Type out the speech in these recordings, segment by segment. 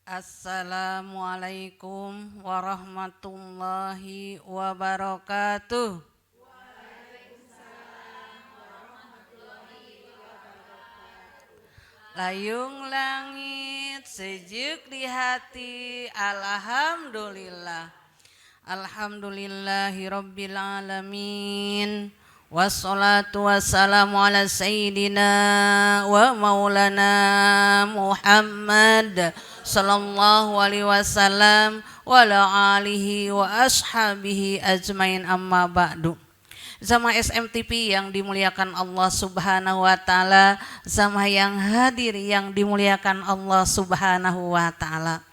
Assalamualaikum warahmatullahi wabarakatuh. Layung langit sejuk di hati, alhamdulillah. Alhamdulillahi rabbil alamin. Wassalatu wassalamu ala sayyidina wa maulana Muhammad sallallahu alaihi wasallam wa ala alihi wa ashabihi ajmain, amma ba'du. Sama SMTV yang dimuliakan Allah Subhanahu wa taala, sama yang hadir yang dimuliakan Allah Subhanahu wa taala.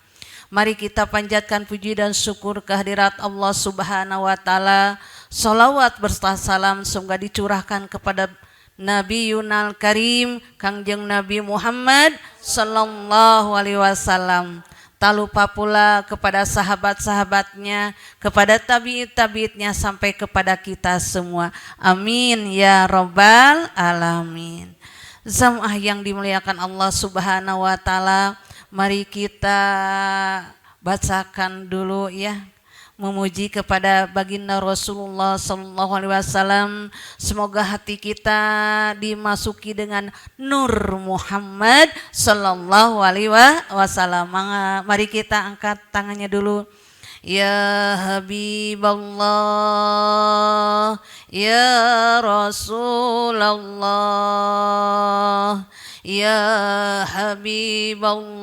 Mari kita panjatkan puji dan syukur kehadirat Allah Subhanahu wa taala. Salawat berserta salam semoga dicurahkan kepada Nabi Yunal Karim Kangjeng Nabi Muhammad sallallahu alaihi wasallam. Tak lupa pula kepada sahabat-sahabatnya, kepada tabi'it-tabi'itnya sampai kepada kita semua. Amin ya rabbal alamin. Jamaah yang dimuliakan Allah Subhanahu wa taala, mari kita bacakan dulu ya, memuji kepada baginda Rasulullah sallallahu alaihi wasallam. Semoga hati kita dimasuki dengan nur Muhammad sallallahu alaihi wasallam. Mari kita angkat tangannya dulu. Ya Habiballah, ya Rasulullah, ya Habiballah,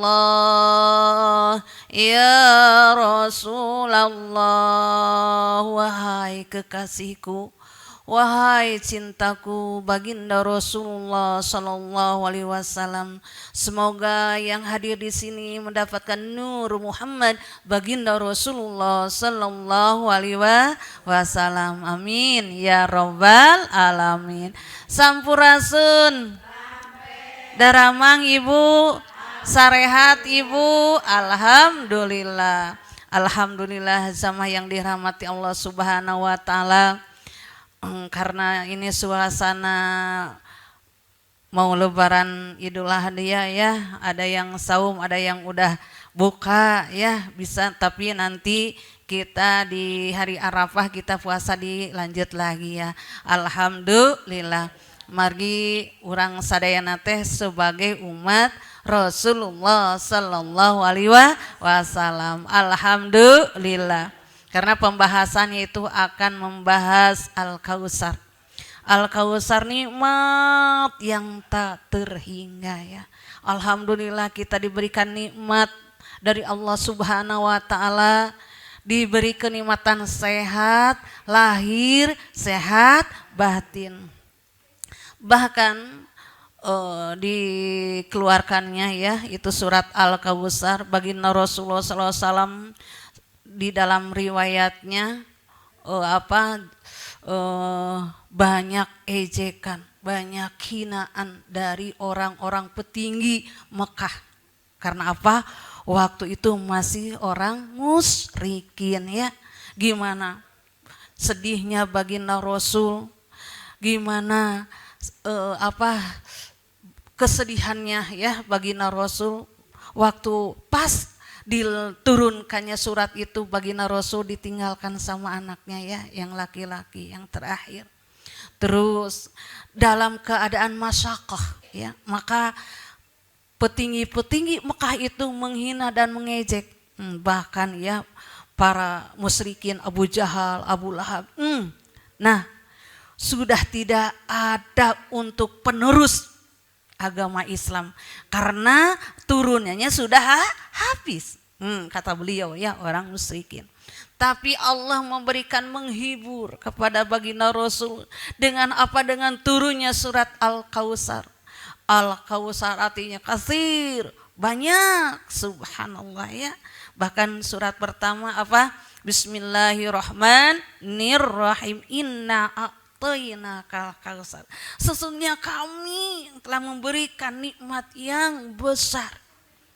ya Rasulullah. Wahai kekasihku, wahai cintaku baginda Rasulullah sallallahu alaihi wasallam, semoga yang hadir di sini mendapatkan nur Muhammad baginda Rasulullah sallallahu alaihi wasallam. Amin ya rabbal alamin. Sampurasun. Daramang ibu, sarehat ibu, alhamdulillah. Alhamdulillah sama yang dirahmati Allah Subhanahu wa taala. Karena ini suasana mau lebaran Idul Adha ya, ada yang saum, ada yang udah buka ya, bisa, tapi nanti kita di hari Arafah kita puasa dilanjut lagi ya. Alhamdulillah. Mari urang sadayana teh sebagai umat Rasulullah sallallahu alaihi wasallam. Alhamdulillah. Karena pembahasannya itu akan membahas Al-Kautsar. Al-Kautsar nikmat yang tak terhingga ya. Alhamdulillah kita diberikan nikmat dari Allah Subhanahu wa taala, diberi kenikmatan sehat lahir, sehat batin. Bahkan dikeluarkannya ya itu surat Al-Kautsar baginda Rasulullah sallallahu alaihi wasallam. Di dalam riwayatnya banyak ejekan, banyak hinaan dari orang-orang petinggi Mekah. Karena apa? Waktu itu masih orang musyrikin ya. Gimana sedihnya baginda Rasul, gimana kesedihannya ya baginda Rasul waktu pas diturunkannya surat itu, baginda Rasul ditinggalkan sama anaknya ya, yang laki-laki yang terakhir. Terus dalam keadaan masyaqqah ya, maka petinggi-petinggi Mekah itu menghina dan mengejek, bahkan ya para musyrikin Abu Jahal, Abu Lahab. Nah, sudah tidak ada untuk penerus agama Islam karena turunannya sudah habis. Kata beliau ya, orang musyrikin. Tapi Allah memberikan menghibur kepada baginda Rasul dengan apa? Dengan turunnya surat Al-Kautsar. Al-Kautsar artinya kasir, banyak, subhanallah ya. Bahkan surat pertama apa? Bismillahirrahmanirrahim. Inna a'tainakal kautsar. Sesungguhnya kami yang telah memberikan nikmat yang besar.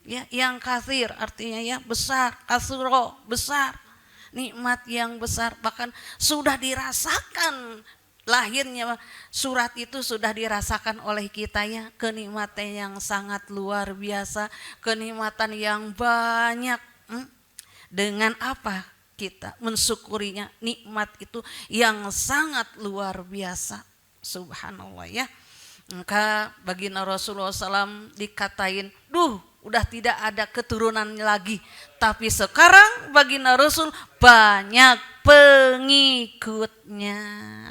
Ya, yang katsir artinya ya besar, kasuro besar, nikmat yang besar, bahkan sudah dirasakan lahirnya surat itu sudah dirasakan oleh kita ya, kenikmatan yang sangat luar biasa, kenikmatan yang banyak. Dengan apa kita mensyukurinya, nikmat itu yang sangat luar biasa, subhanallah ya. Maka baginda Rasulullah SAW dikatain, udah tidak ada keturunan lagi. Tapi sekarang baginda Rasul banyak pengikutnya.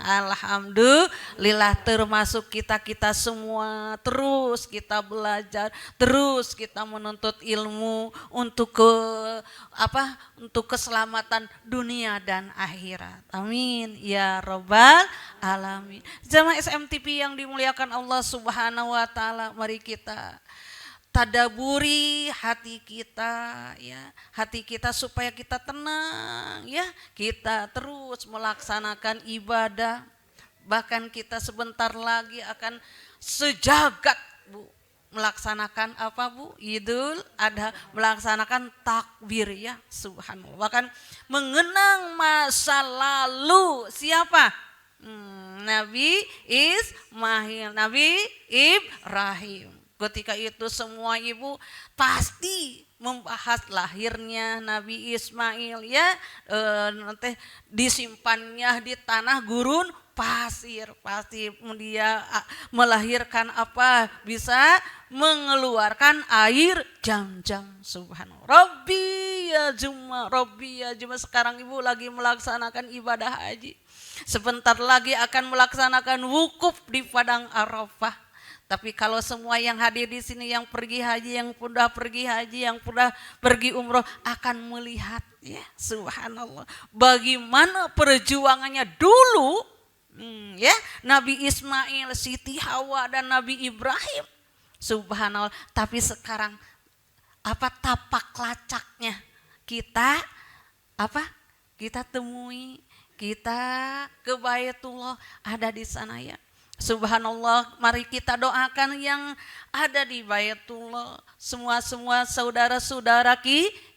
Alhamdulillah, termasuk kita semua. Terus kita belajar, terus kita menuntut ilmu untuk untuk keselamatan dunia dan akhirat. Amin ya rabbal alamin. Jamaah SMTP yang dimuliakan Allah Subhanahu wa taala, mari kita tadaburi hati kita ya, hati kita supaya kita tenang ya, kita terus melaksanakan ibadah, bahkan kita sebentar lagi akan sejagat Bu melaksanakan apa Bu? Idul Adha, melaksanakan takbir ya, subhanallah, bahkan mengenang masa lalu siapa? Nabi Ismail, Nabi Ibrahim. Ketika itu semua ibu pasti membahas lahirnya Nabi Ismail ya, nanti disimpannya di tanah gurun pasir, pasti dia melahirkan apa? Bisa mengeluarkan air jam-jam, subhanallah. Rabbi ya Juma, sekarang ibu lagi melaksanakan ibadah haji. Sebentar lagi akan melaksanakan wukuf di padang Arafah. Tapi kalau semua yang hadir di sini, yang pergi haji, yang sudah pergi haji, yang sudah pergi umroh akan melihat ya, subhanallah, bagaimana perjuangannya dulu ya, Nabi Ismail, Siti Hawa dan Nabi Ibrahim, subhanallah. Tapi sekarang apa tapak lacaknya kita kita temui, kita ke Baitullah, ada di sana ya. Subhanallah, mari kita doakan yang ada di Baitullah, semua saudara-saudara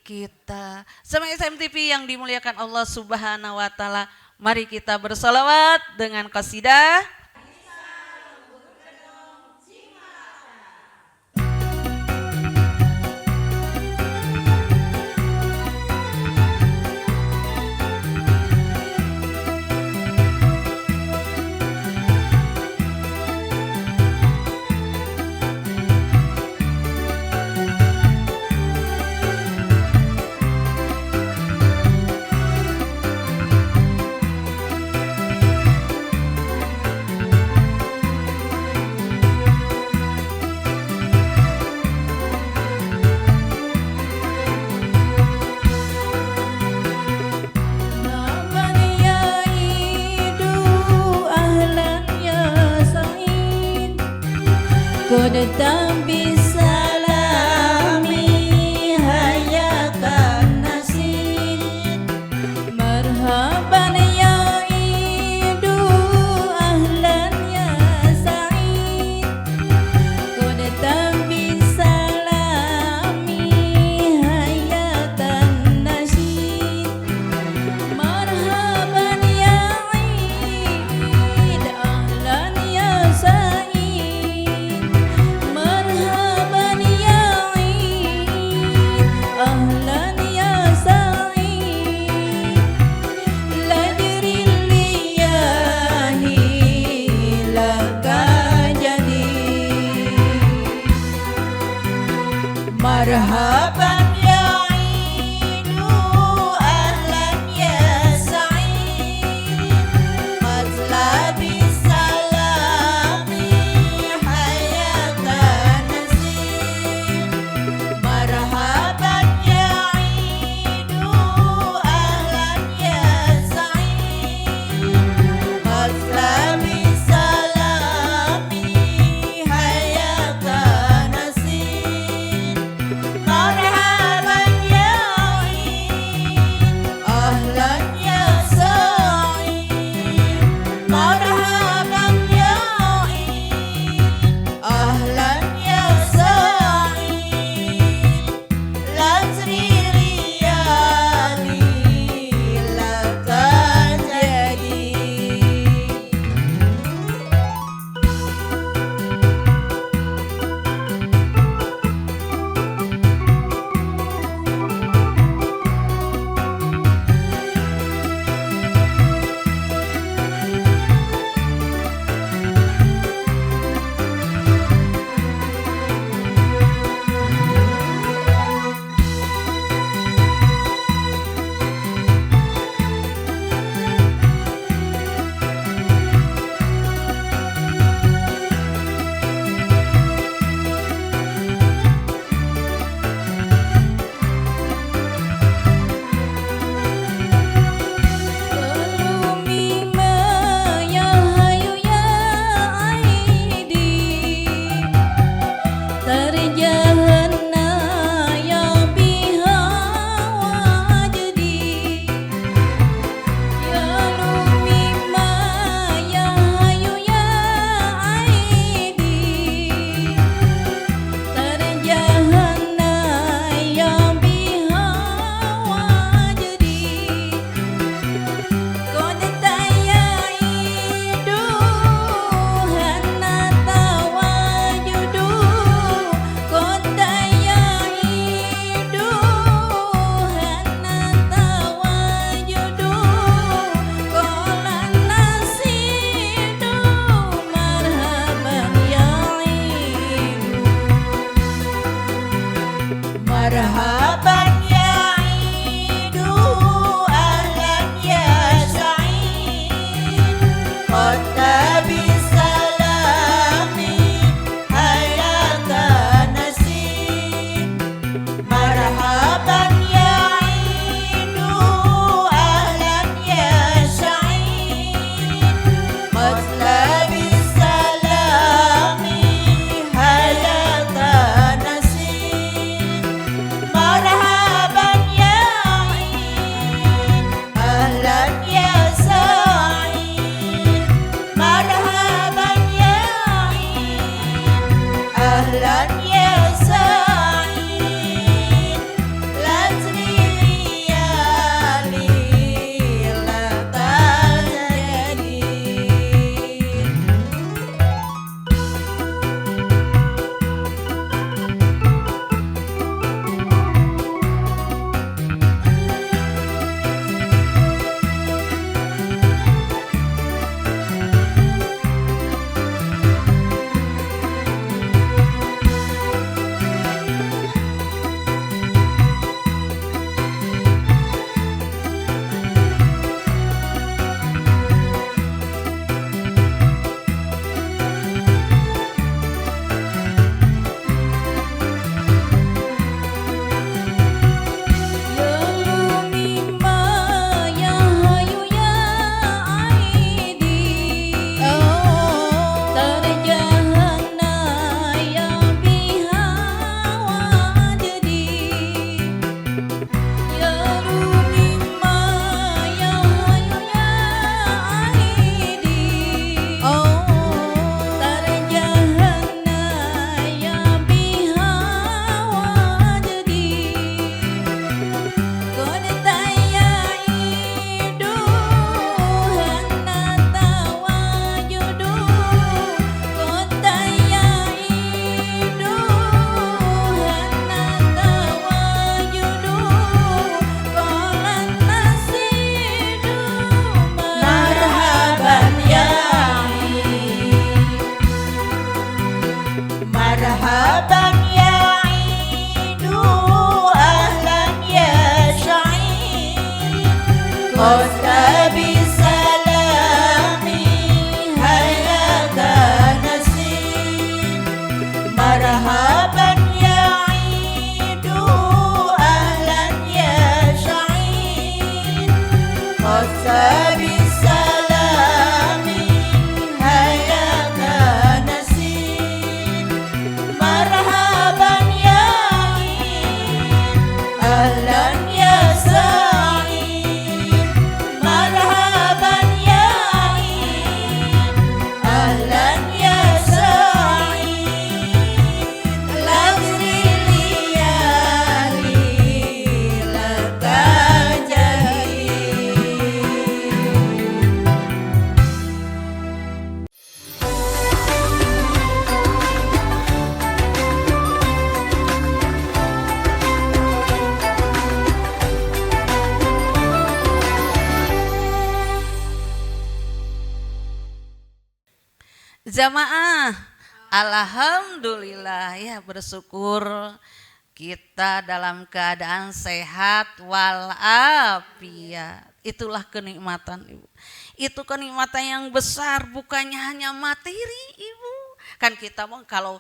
kita. Sama SMTP yang dimuliakan Allah Subhanahu wa taala, mari kita bersalawat dengan qasidah Kodam bisalami hayakan nasib, marhaban ya idu ahlan ya sa'id. Kodam bisalami hayakan nasib, marhaban ya id ahlan ya sa'id. Marhaban ya idu ahlan ya sa'id, mazlabi salami hayatan nasib. Marhaban ya idu ahlan ya sa'id, mazlabi salami hayatan nasib. Marhaban مرحبا يا عيد أهلا يا سعيد قد بسلام حياك نسيم مرحبا يا عيد أهلا يا سعيد قد بسلام حياك نسيم مرحبا يا عيد أهلا يا سعيد مرحبا يا عيد أهلا يا سعيد لا تري ليالي لا تجدي مرحبا يا عيد أهلا يا سعيد قد بسلام حياك نسيم مرحبا يا عيد أهلا يا سعيد قد بسلام حياك نسيم مرحبا يا عيد أهلا يا سعيد مرحبا يا عيد أهلا يا سعيد لا تري ليالي لا تجدي Jamaah, alhamdulillah ya, bersyukur kita dalam keadaan sehat walafiat. Itulah kenikmatan Ibu. Itu kenikmatan yang besar, bukannya hanya materi Ibu. Kan kita mau kalau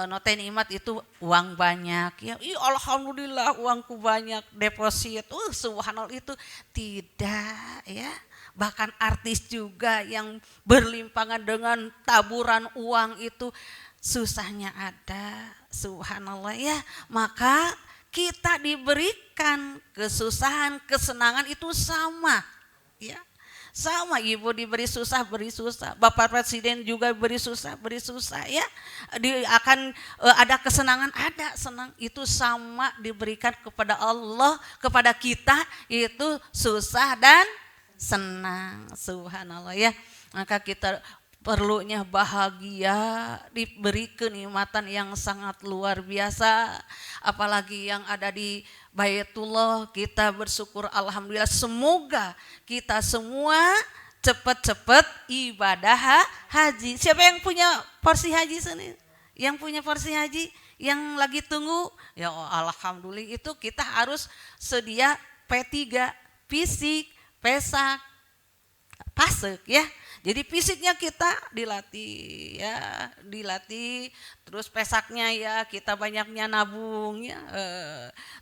note nikmat itu uang banyak ya, alhamdulillah uangku banyak, deposit, subhanallah, itu tidak ya. Bahkan artis juga yang berlimpangan dengan taburan uang itu susahnya ada, subhanallah ya. Maka kita diberikan kesusahan, kesenangan itu sama ya. Sama, Ibu diberi susah, beri susah. Bapak Presiden juga beri susah ya. Akan ada kesenangan, ada senang. Itu sama diberikan kepada Allah, kepada kita itu susah dan senang, subhanallah ya. Maka kita perlunya bahagia, diberi kenikmatan yang sangat luar biasa. Apalagi yang ada di Baitullah, kita bersyukur alhamdulillah. Semoga kita semua cepat-cepat ibadah haji. Siapa yang punya porsi haji sini? Yang punya porsi haji? yang lagi tunggu, ya alhamdulillah itu kita harus sedia P3, fisik, pesak, pasek ya. Jadi fisiknya kita dilatih ya, dilatih, terus pesaknya ya kita banyaknya nabung ya,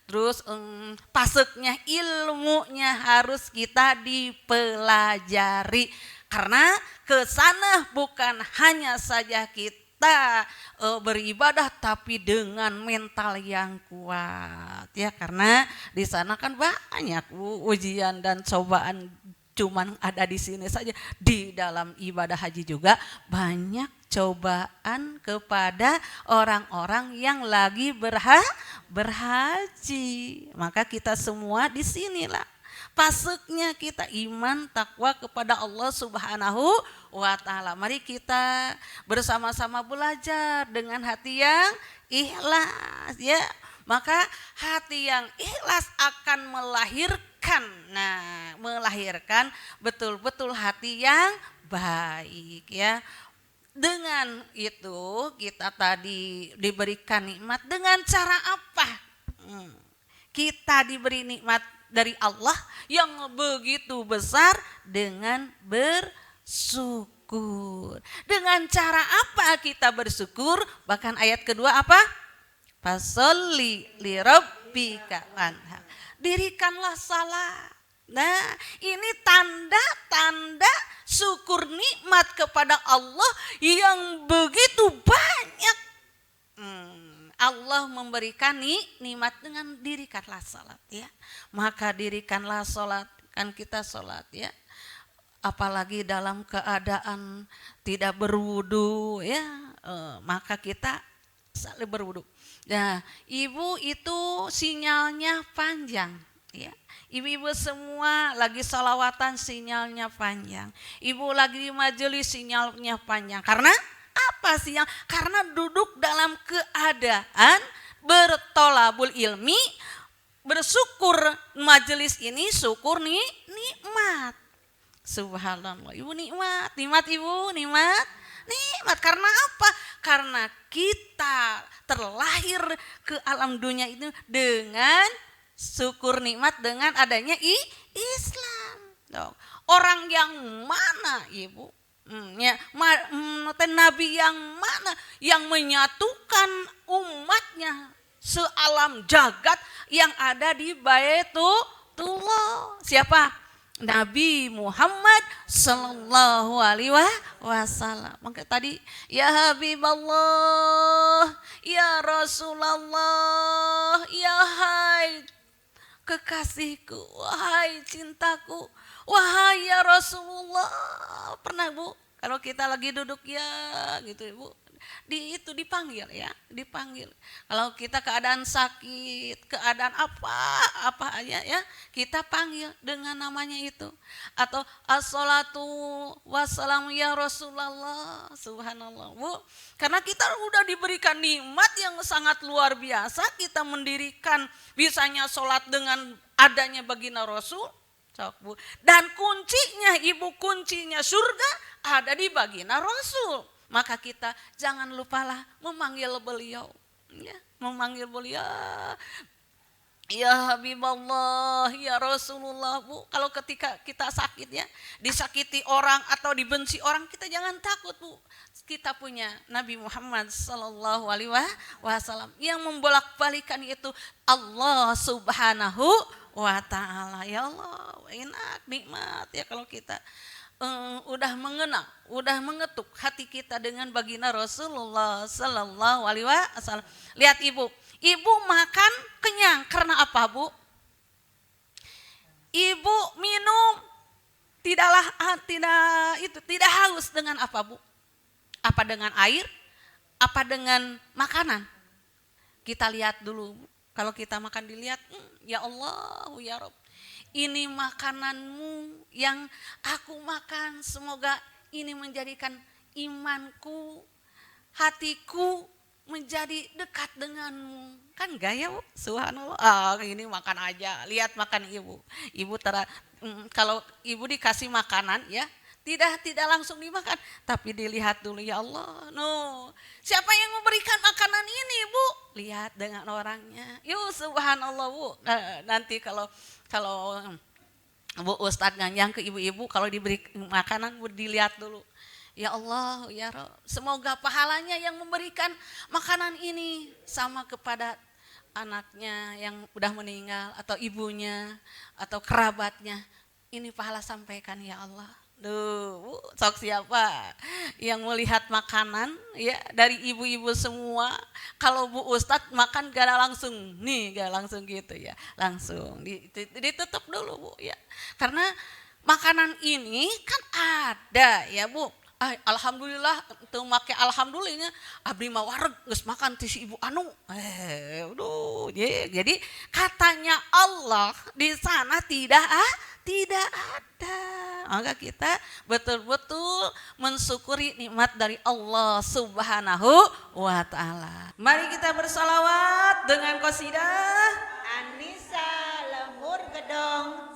terus paseknya ilmunya harus kita dipelajari karena ke sana bukan hanya saja kita beribadah tapi dengan mental yang kuat ya, karena di sana kan banyak ujian dan cobaan. Cuman ada di sini saja, di dalam ibadah haji juga banyak cobaan kepada orang-orang yang lagi berhaji. Maka kita semua di sinilah paseknya kita iman takwa kepada Allah Subhanahu wa taala. Mari kita bersama-sama belajar dengan hati yang ikhlas ya. Maka hati yang ikhlas akan melahirkan betul-betul hati yang baik ya. Dengan itu kita tadi diberikan nikmat dengan cara apa? Kita diberi nikmat dari Allah yang begitu besar dengan bersyukur. Dengan cara apa kita bersyukur? Bahkan ayat kedua apa? Fasolli li rabbika wanhar. Dirikanlah salat. Nah, ini tanda-tanda syukur nikmat kepada Allah yang begitu banyak. Allah memberikan nikmat dengan dirikanlah salat ya. Maka dirikanlah salat, kan kita salat ya. Apalagi dalam keadaan tidak berwudu ya, maka kita selalu berwudu. Nah, ibu itu sinyalnya panjang ya. Ibu-ibu semua lagi salawatan sinyalnya panjang. Ibu lagi di majelis sinyalnya panjang. Karena apa sinyal? Karena duduk dalam keadaan bertolabul ilmi, bersyukur majelis ini syukur nikmat. Subhanallah. Ibu nikmat ibu, nikmat. Karena apa? Karena kita terlahir ke alam dunia itu dengan syukur nikmat dengan adanya Islam. Orang yang mana ibu? Nabi yang mana yang menyatukan umatnya sealam jagat yang ada di Baitullah? Siapa? Nabi Muhammad sallallahu alaihi wasallam. Maka tadi ya Habiballah, ya Rasulullah, ya hai kekasihku, wahai cintaku, wahai ya Rasulullah. Pernah Bu, kalau kita lagi duduk ya gitu Ibu, dipanggil ya, dipanggil. Kalau kita keadaan sakit, keadaan apa aja ya, kita panggil dengan namanya itu. Atau as-salatu wassalamu ya Rasulullah. Subhanallah Bu, karena kita udah diberikan nikmat yang sangat luar biasa. Kita mendirikan bisanya sholat dengan adanya baginda Rasul. Bu. Dan kuncinya ibu, kuncinya surga ada di baginda Rasul. Maka kita jangan lupalah memanggil beliau ya, memanggil beliau ya Habiballah, ya Rasulullah Bu. Kalau ketika kita sakit ya, disakiti orang atau dibenci orang, kita jangan takut Bu. Kita punya Nabi Muhammad sallallahu alaihi wasallam yang membolak-balikan itu Allah Subhanahu wa taala. Ya Allah, enak nikmat ya kalau kita udah mengenal, udah mengetuk hati kita dengan baginda Rasulullah sallallahu alaihi wasallam. Lihat ibu makan kenyang karena apa Bu? Ibu minum tidak haus dengan apa Bu? Apa dengan air? Apa dengan makanan? Kita lihat dulu. Kalau kita makan dilihat, ya Allah, ya Rabb. Ini makananmu yang aku makan, semoga ini menjadikan imanku, hatiku menjadi dekat denganmu. Kan gaya Bu, subhanallah. Ini makan aja, lihat makan ibu. Kalau ibu dikasih makanan ya, tidak langsung dimakan, tapi dilihat dulu ya Allah. No, siapa yang memberikan makanan ini Bu? Lihat dengan orangnya. Yuk subhanallah Bu. Nanti kalau Bu Ustadz nganjang ke ibu-ibu kalau diberi makanan Bu dilihat dulu. Ya Allah, ya Rob, semoga pahalanya yang memberikan makanan ini sama kepada anaknya yang udah meninggal atau ibunya atau kerabatnya. Ini pahala sampaikan ya Allah. Duh, Bu, sok siapa yang melihat makanan ya dari ibu-ibu semua. Kalau Bu Ustadz makan gak langsung nih, gak langsung gitu ya. Langsung ditutup dulu Bu ya. Karena makanan ini kan ada ya Bu. Alhamdulillah tuh make alhamdulillahnya abdi mah wareg geus makan ti si ibu anu. Aduh, jadi katanya Allah di sana tidak ada. Maka kita betul-betul mensyukuri nikmat dari Allah Subhanahu wa taala. Mari kita bersalawat dengan qasidah Anissa Lemur Gedong.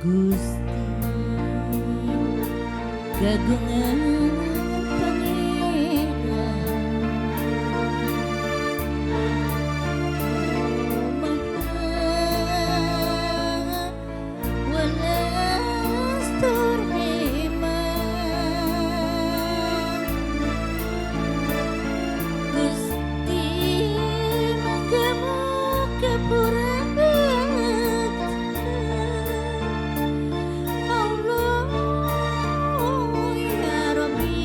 Gusti kagungan pangeran maha welas tur hemat Gusti mangga-mangga purana Allah ya Rabbi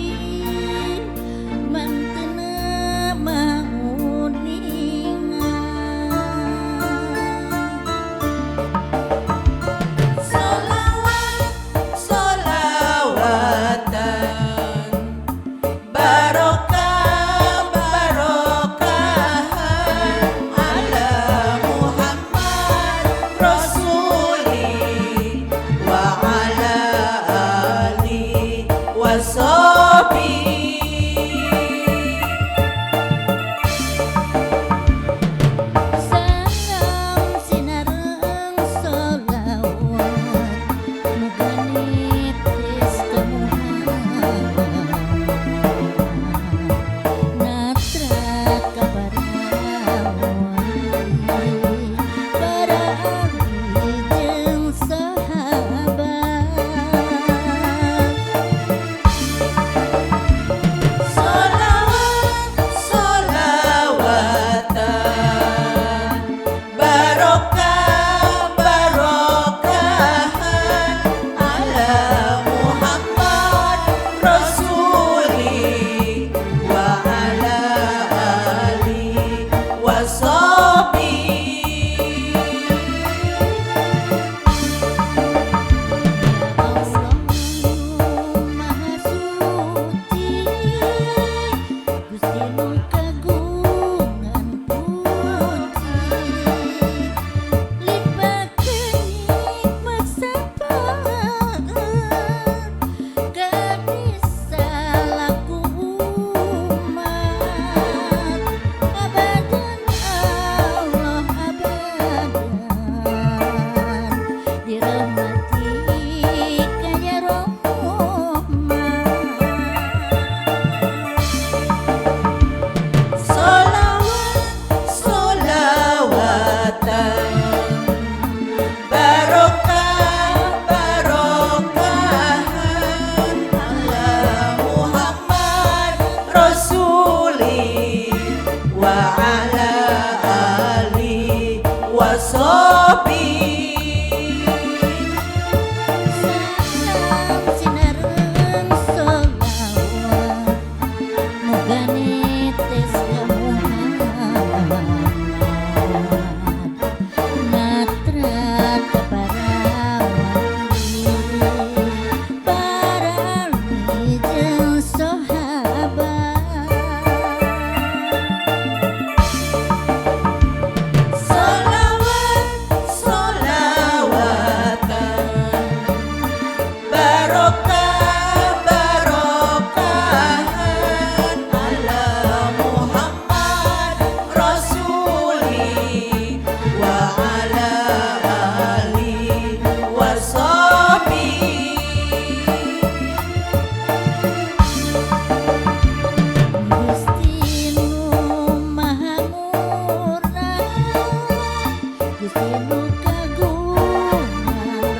Gustimu kagungan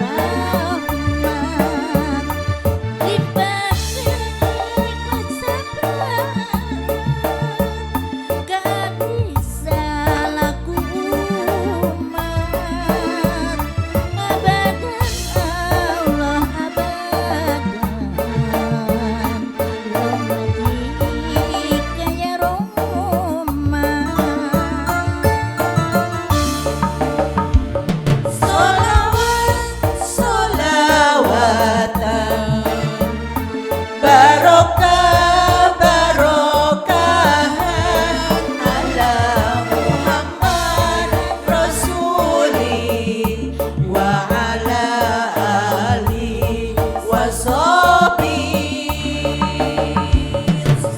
rahmat, lipat nikmat sabaran, gak bisa laku umat, abadan Allah abadan, rahmatika ya Rahman. Solawat solawatan barokah barokahan ala Muhammad Rasuli wa ala ali wa sahbihi.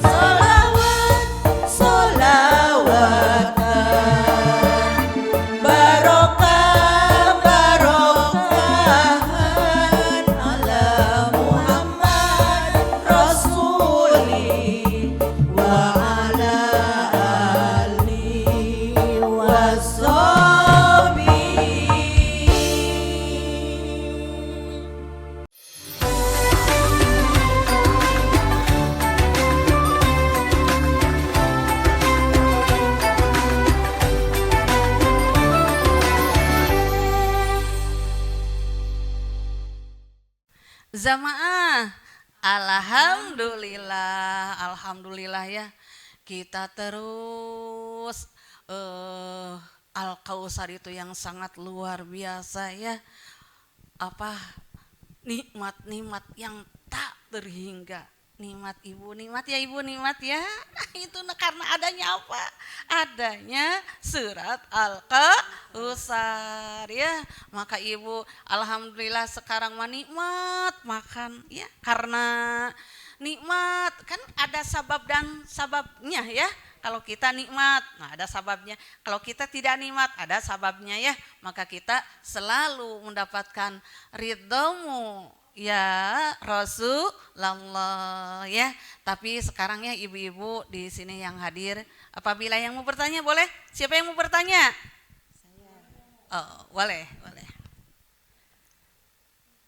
Solawat solawatan barokah barokahan ala Muhammad Rasuli wa ala alihi wa sahbihi. Jamaah, alhamdulillah ya, kita terus Al-Kausar itu yang sangat luar biasa ya, apa nikmat-nikmat yang tak terhingga. Nikmat ibu, nikmat ya ibu, nikmat ya. Itu karena adanya apa? Adanya surat Al-Kausar ya. Maka ibu alhamdulillah sekarang mah nikmat makan ya. Karena nikmat kan ada sabab dan sababnya ya. Kalau kita nikmat, nah ada sababnya. Kalau kita tidak nikmat, ada sababnya ya. Maka kita selalu mendapatkan ridhomu ya Rasulullah ya. Tapi sekarang ya ibu-ibu di sini yang hadir, apabila yang mau bertanya boleh? Siapa yang mau bertanya? Oh, boleh.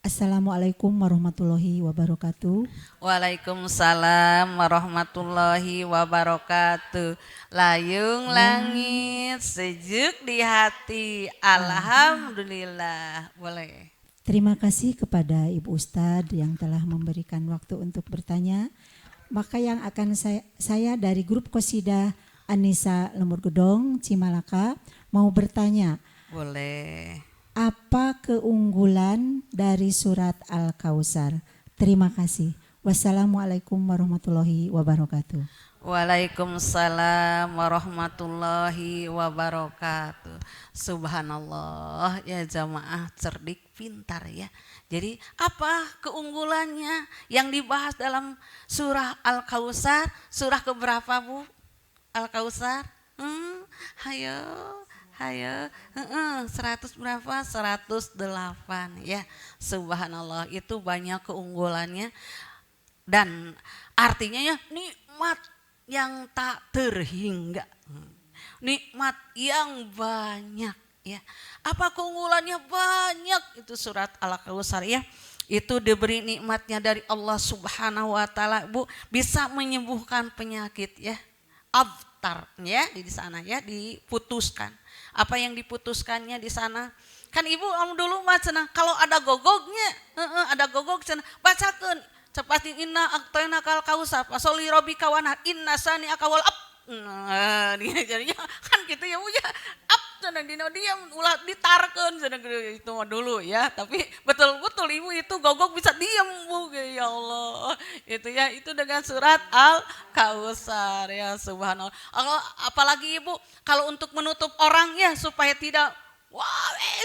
Assalamualaikum warahmatullahi wabarakatuh. Waalaikumsalam warahmatullahi wabarakatuh. Layung langit, sejuk di hati. Alhamdulillah. Boleh. Terima kasih kepada Ibu Ustadz yang telah memberikan waktu untuk bertanya. Maka yang akan saya dari grup Qosidah Anissa Lemur Gedong Cimalaka mau bertanya. Boleh. Apa keunggulan dari surat Al-Kausar? Terima kasih. Wassalamualaikum warahmatullahi wabarakatuh. Waalaikumsalam warahmatullahi wabarakatuh. Subhanallah ya jamaah cerdik pintar ya. Jadi apa keunggulannya yang dibahas dalam surah Al-Kausar? Surah keberapa Bu? Al-Kausar? Hayo. 100 berapa? 108 ya. Subhanallah itu banyak keunggulannya dan artinya ya nikmat yang tak terhingga, nikmat yang banyak ya. Apa keunggulannya? Banyak itu surat Al-Kausar ya. Itu diberi nikmatnya dari Allah Subhanahu wa taala Bu, bisa menyembuhkan penyakit ya. Abtar ya di sana ya, diputuskan. Apa yang diputuskannya di sana? Kan ibu dulu mah cenah kalau ada gogognya, ada gogog cenah bacakeun cepatin inna aqtaina kal kausar fasoli robika wanhar inna sani akawal ab. Nah, dia jadinya kan gitu ya Bu ya. Ab cenah dina dia ulah ditarkeun cenah itu mah dulu ya. Tapi betul-betul ibu itu gogog bisa diam Bu. Ya Allah. Itu ya, itu dengan surat Al-Kausar ya subhanallah. Apalagi ibu kalau untuk menutup orang ya supaya tidak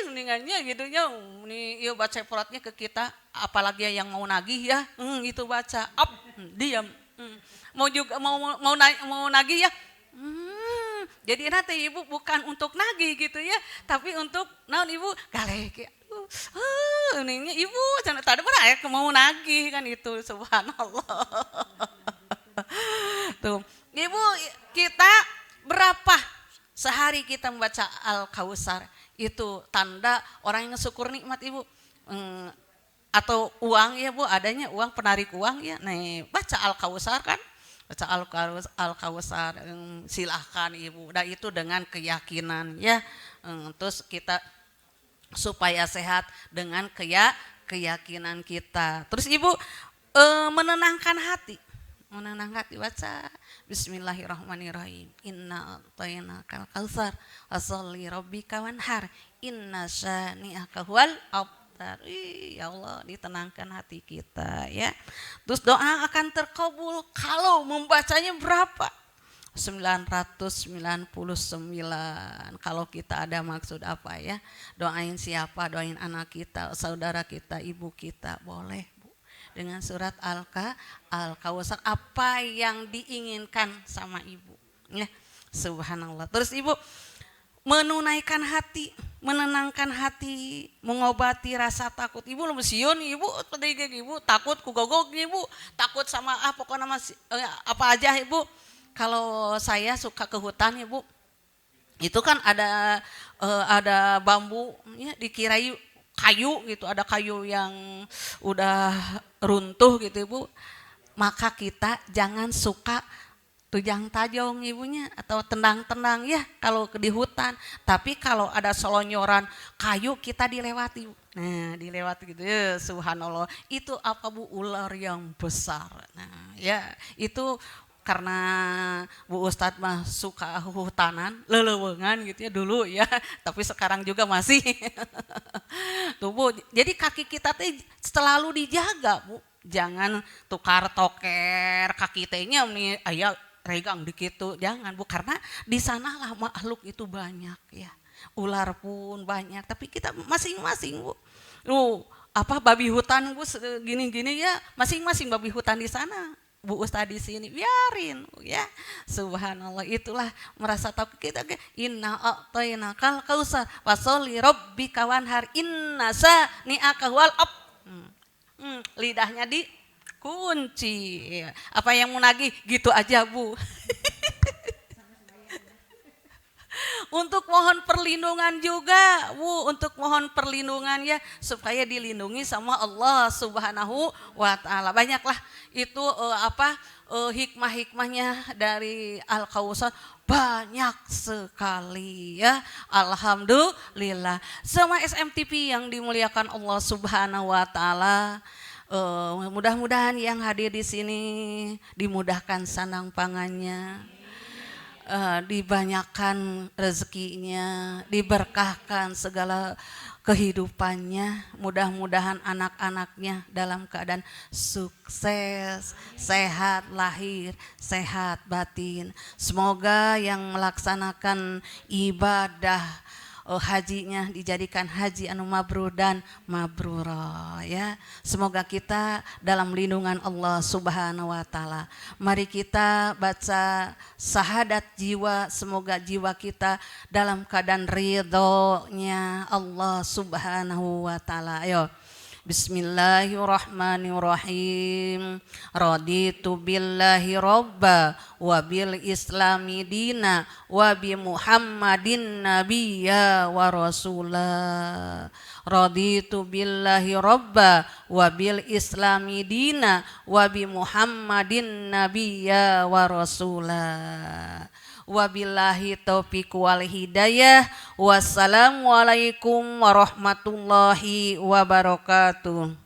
mendingannya gitu ya. Ini yuk baca suratnya ke kita, apalagi yang mau nagih ya. Itu baca diam. Mau juga mau nagih ya. Jadi nanti ibu bukan untuk nagih gitu ya, tapi untuk naon ibu galek ya. Ini ibu jangan tadi mana ya mau nagih kan itu subhanallah. Tuh, ibu kita berapa sehari kita membaca Al-Kautsar itu tanda orang yang syukur nikmat Ibu. Atau uang ya Bu, adanya uang, penarik uang ya. Nih, baca Al-Kautsar kan? Baca Al-Kautsar, silahkan Ibu. Dan itu dengan keyakinan ya. Terus kita supaya sehat dengan keyakinan kita. Terus Ibu menenangkan hati. Menenangkan hati, baca Bismillahirrahmanirrahim. Inna a'tainakal kautsar fasholli rabbika wanhar. Inna syani'aka huwal abtar. Ya Allah, ditenangkan hati kita ya. Terus doa akan terkabul kalau membacanya berapa? 999. Kalau kita ada maksud apa ya, doain siapa, doain anak kita, saudara kita, ibu kita, boleh Bu. Dengan surat Al-Kautsar apa yang diinginkan sama ibu ya. Subhanallah. Terus Ibu menunaikan hati, menenangkan hati, mengobati rasa takut. Ibu lu mesiun Ibu, Ibu takut ku gogog Ibu, takut sama pokoknya apa aja Ibu. Kalau saya suka ke hutan Ibu, itu kan ada bambu ya, dikira kayu gitu, ada kayu yang udah runtuh gitu Ibu. Maka kita jangan suka tujang tajong ibunya atau tendang-tendang ya kalau di hutan. Tapi kalau ada selonyoran kayu kita dilewati. Nah, dilewati gitu ya, subhanallah. Itu apa Bu? Ular yang besar. Nah, ya, itu karena Bu Ustadz mah suka hutanan, lelewengan gitu ya dulu ya. Tapi sekarang juga masih. Tuh Bu, jadi kaki kita tuh selalu dijaga Bu. Jangan tukar toker kaki tehnya nih aya regang dikit tuh, jangan Bu, karena di sanalah makhluk itu banyak ya. Ular pun banyak, tapi kita masing-masing Bu. Babi hutan Bu gini-gini ya, masing-masing babi hutan di sana. Bu Ustadz di sini biarin ya. Subhanallah, itulah merasa takut kita. Inna a'tainakal kautsar fasholli rabbika wanhar inna syani'aka huwal abtar. Lidahnya dikunci. Apa yang mau nagih gitu aja Bu. Untuk mohon perlindungan juga Bu, untuk mohon perlindungan ya supaya dilindungi sama Allah Subhanahu wa taala. Banyaklah itu hikmah-hikmahnya dari Al-Kautsar, banyak sekali ya. Alhamdulillah. Sama SMTV yang dimuliakan Allah Subhanahu wa taala. Mudah-mudahan yang hadir di sini dimudahkan sandang pangannya, dibanyakan rezekinya, diberkahkan segala kehidupannya. Mudah-mudahan anak-anaknya dalam keadaan sukses, sehat lahir, sehat batin. Semoga yang melaksanakan ibadah hajinya dijadikan haji anu mabrur dan mabrura ya. Semoga kita dalam lindungan Allah Subhanahu wa taala. Mari kita baca syahadat jiwa, semoga jiwa kita dalam keadaan ridhonya Allah Subhanahu wa taala. Ayo. Bismillahirrahmanirrahim. Raditu billahi robba wa bil islami dina wa bi Muhammadin nabiyya wa rasulah. Raditu billahi robba wa bil islami dina wa bi Muhammadin nabiyya wa rasulah. Wabillahi taufiq wal hidayah. Wassalamualaikum warahmatullahi wabarakatuh.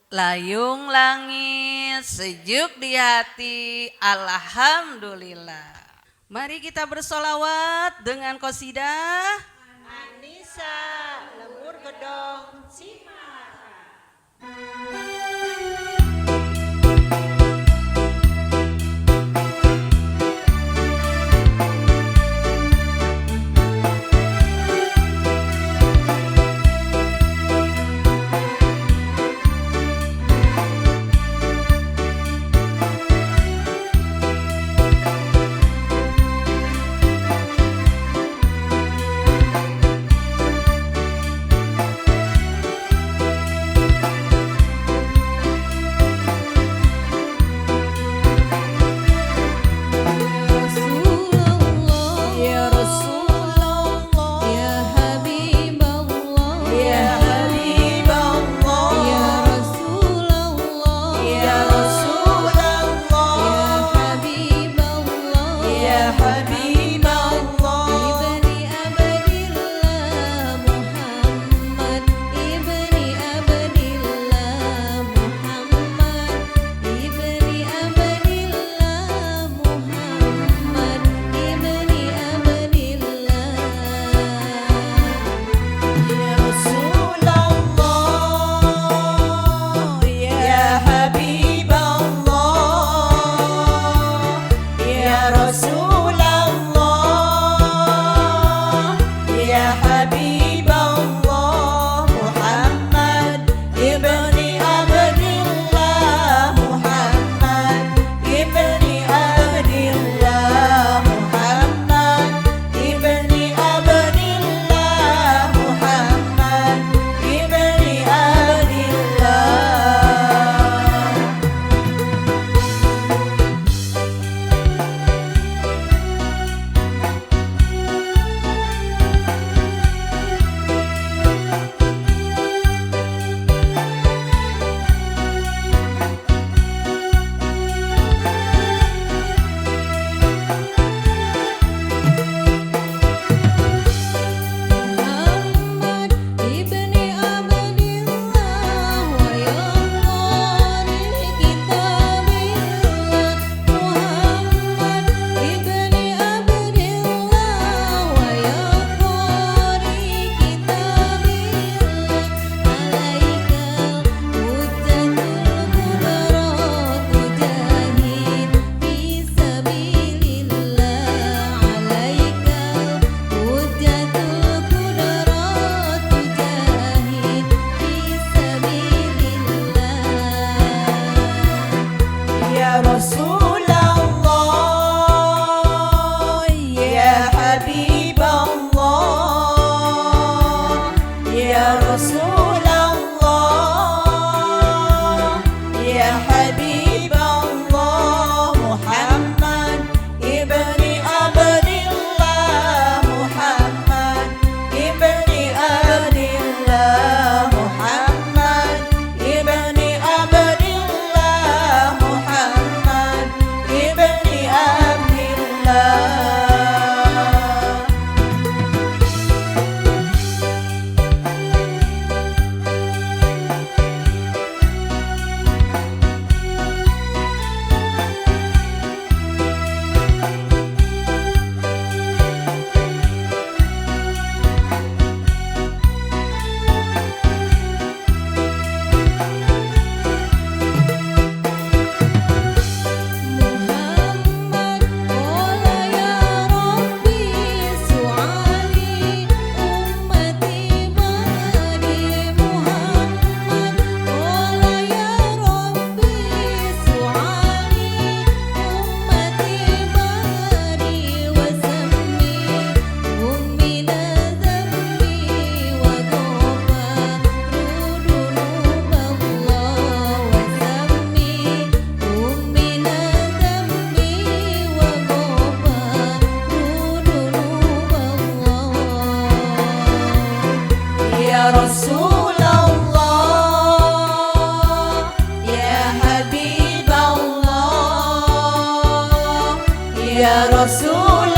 Layung langit, sejuk di hati, alhamdulillah. Mari kita bersolawat dengan qasidah Anisa Lemur Gedong Cimalaka. رسول الله يا حبيب الله محمد ابن عبد الله محمد ابن عبد الله محمد ابن عبد الله محمد ابن عبد الله Muhammad ibni Abdillah wa yaqra'ul kitabillah Muhammad ibni Abdillah wa yaqra'ul kitabillah alaikal hujjatul qudratu jahid fi sabilillah alaikal hujjatul qudratu jahid fi sabilillah يا رسول الله يا حبيب الله يا رسول الله يا حبيب الله محمد ابن عبد الله محمد ابن عبد الله محمد ابن عبد الله محمد ابن عبد الله Muhammad qala ya rabbi su'ali ummati ba'di Muhammad qala ya rabbi su'ali ummati ba'di wa sammi ummina dhanbi wa ghafaru dunuballah wa sammi ummina dhanbi wa ghafaru dunuballah يا رسول الله يا حبيب الله يا رسول